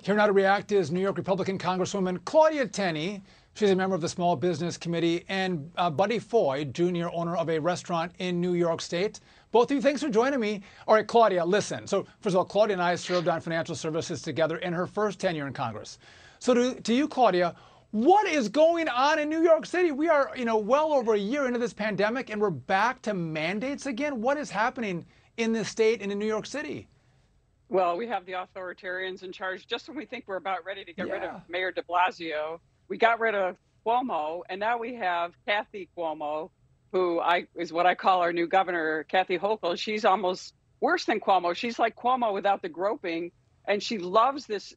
Here now to react is New York Republican Congresswoman Claudia Tenney. She's a member of the Small Business Committee, and Buddy Foy, Jr., owner of a restaurant in New York State. Both of you, thanks for joining me. All right, Claudia, listen. So first of all, Claudia and I served on financial services together in her first tenure in Congress. So to you, Claudia, what is going on in New York City? We are, well over a year into this pandemic, and we're back to mandates again. What is happening in this state and in New York City? Well, we have the authoritarians in charge. Just when we think we're about ready to get rid of Mayor de Blasio, we got rid of Cuomo, and now we have Kathy Cuomo, who is what I call our new governor, Kathy Hochul. She's almost worse than Cuomo. She's like Cuomo without the groping, and she loves this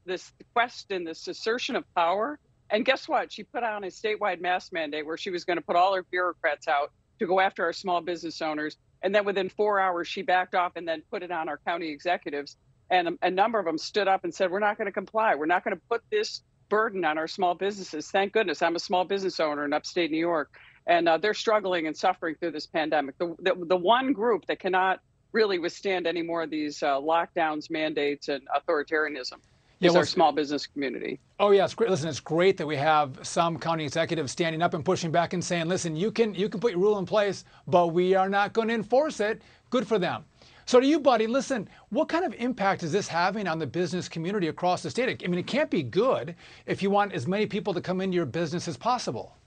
quest and this assertion of power. And guess what? She put on a statewide mask mandate where she was going to put all her bureaucrats out to go after our small business owners. And then within 4 hours, she backed off and then put it on our county executives. And a number of them stood up and said, we're not going to comply. We're not going to put this burden on our small businesses. Thank goodness I'm a small business owner in upstate New York, and they're struggling and suffering through this pandemic. The one group that cannot really withstand any more of these lockdowns, mandates, and authoritarianism is our small business community. Oh, yeah, it's great. Listen, it's great that we have some county executives standing up and pushing back and saying, listen, you can put your rule in place, but we are not going to enforce it. Good for them. So to you, Buddy, listen, what kind of impact is this having on the business community across the state? I mean, it can't be good if you want as many people to come into your business as possible.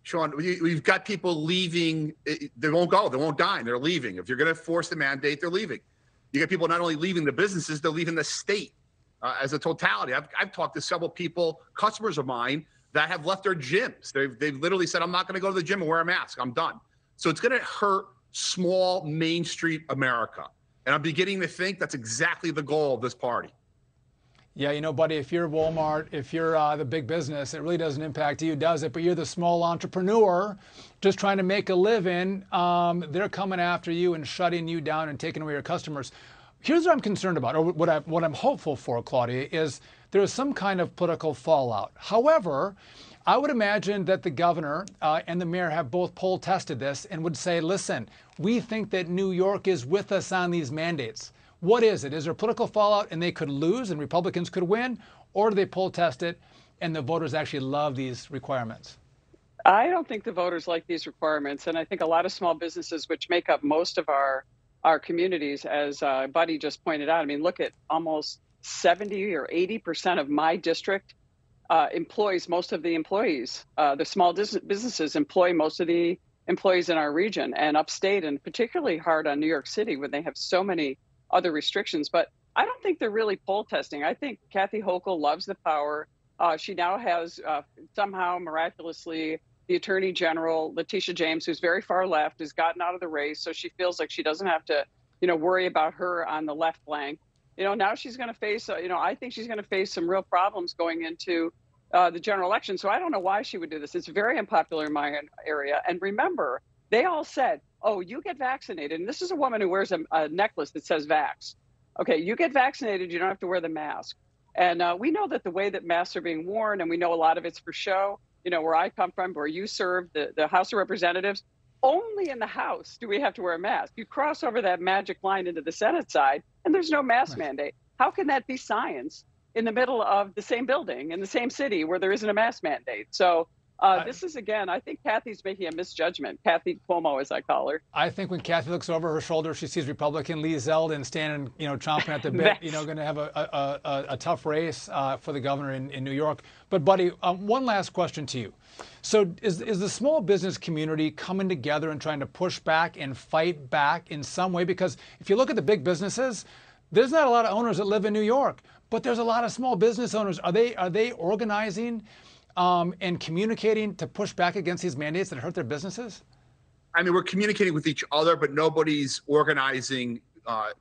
Sean, we've got people leaving. They won't go. They won't dine. They're leaving. If you're going to force the mandate, they're leaving. You got people not only leaving the businesses, they're leaving the state as a totality. I've talked to several people, customers of mine, that have left their gyms. They've literally said, I'm not going to go to the gym and wear a mask. I'm done. So it's going to hurt small Main Street America. And I'm beginning to think that's exactly the goal of this party. Yeah, Buddy, if you're Walmart, if you're the big business, it really doesn't impact you, does it? But you're the small entrepreneur just trying to make a living. They're coming after you and shutting you down and taking away your customers. Here's what I'm concerned about, or what I'm hopeful for, Claudia, is there is some kind of political fallout. However, I would imagine that the governor and the mayor have both poll tested this and would say, listen, we think that New York is with us on these mandates. What is it? Is there political fallout and they could lose and Republicans could win? Or do they poll test it and the voters actually love these requirements? I don't think the voters like these requirements. And I think a lot of small businesses, which make up most of our communities, as Buddy just pointed out, I mean, look at almost 70 or 80% of my district employs most of the employees. The small businesses employ most of the employees in our region and upstate, and particularly hard on New York City when they have so many other restrictions. But I don't think they're really poll testing. I think Kathy Hochul loves the power. She now has somehow miraculously the Attorney General, Letitia James, who's very far left, has gotten out of the race. So she feels like she doesn't have to, worry about her on the left flank. Now she's going to face, I think she's going to face some real problems going into the general election. So I don't know why she would do this. It's very unpopular in my area. And remember, they all said, oh, you get vaccinated. And this is a woman who wears a necklace that says vax. Okay, you get vaccinated, you don't have to wear the mask. And we know that the way that masks are being worn, and we know a lot of it's for show, where I come from, where you serve, the House of Representatives, only in the House do we have to wear a mask. You cross over that magic line into the Senate side, and there's no mask mandate. How can that be science in the middle of the same building, in the same city, where there isn't a mask mandate? So this is, again, I think Kathy's making a misjudgment. Kathy Cuomo, as I call her. I think when Kathy looks over her shoulder, she sees Republican Lee Zeldin standing, chomping at the bit, going to have a tough race for the governor in New York. But, Buddy, one last question to you. So is the small business community coming together and trying to push back and fight back in some way? Because if you look at the big businesses, there's not a lot of owners that live in New York, but there's a lot of small business owners. Are they organizing and communicating to push back against these mandates that hurt their businesses? I mean, we're communicating with each other, but nobody's organizing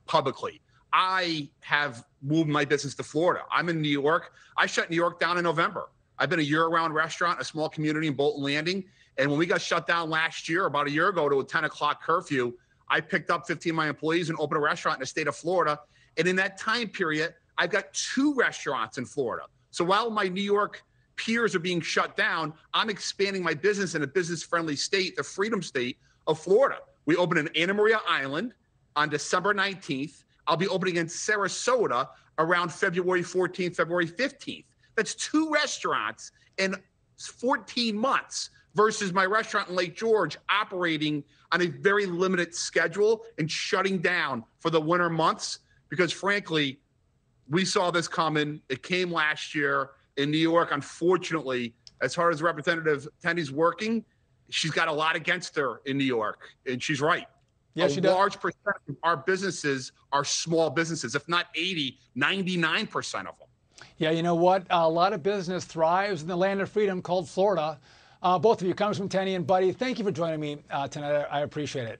publicly. I have moved my business to Florida. I'm in New York. I shut New York down in November. I've been a year-round restaurant, a small community in Bolton Landing. And when we got shut down last year, about a year ago, to a 10 o'clock curfew, I picked up 15 of my employees and opened a restaurant in the state of Florida. And in that time period, I've got 2 restaurants in Florida. So while my New York peers are being shut down, I'm expanding my business in a business-friendly state, the Freedom State of Florida. We opened in Anna Maria Island on December 19th. I'll be opening in Sarasota around February 14th, February 15th. That's 2 restaurants in 14 months versus my restaurant in Lake George operating on a very limited schedule and shutting down for the winter months because, frankly, we saw this coming. It came last year in New York. Unfortunately, as far as Representative Tendy's working, she's got a lot against her in New York, and she's right. Yeah, a large percentage of our businesses are small businesses, if not 80, 99% of them. Yeah, you know what? A lot of business thrives in the land of freedom called Florida. Both of you, Congressman Tenney and Buddy, thank you for joining me tonight. I appreciate it.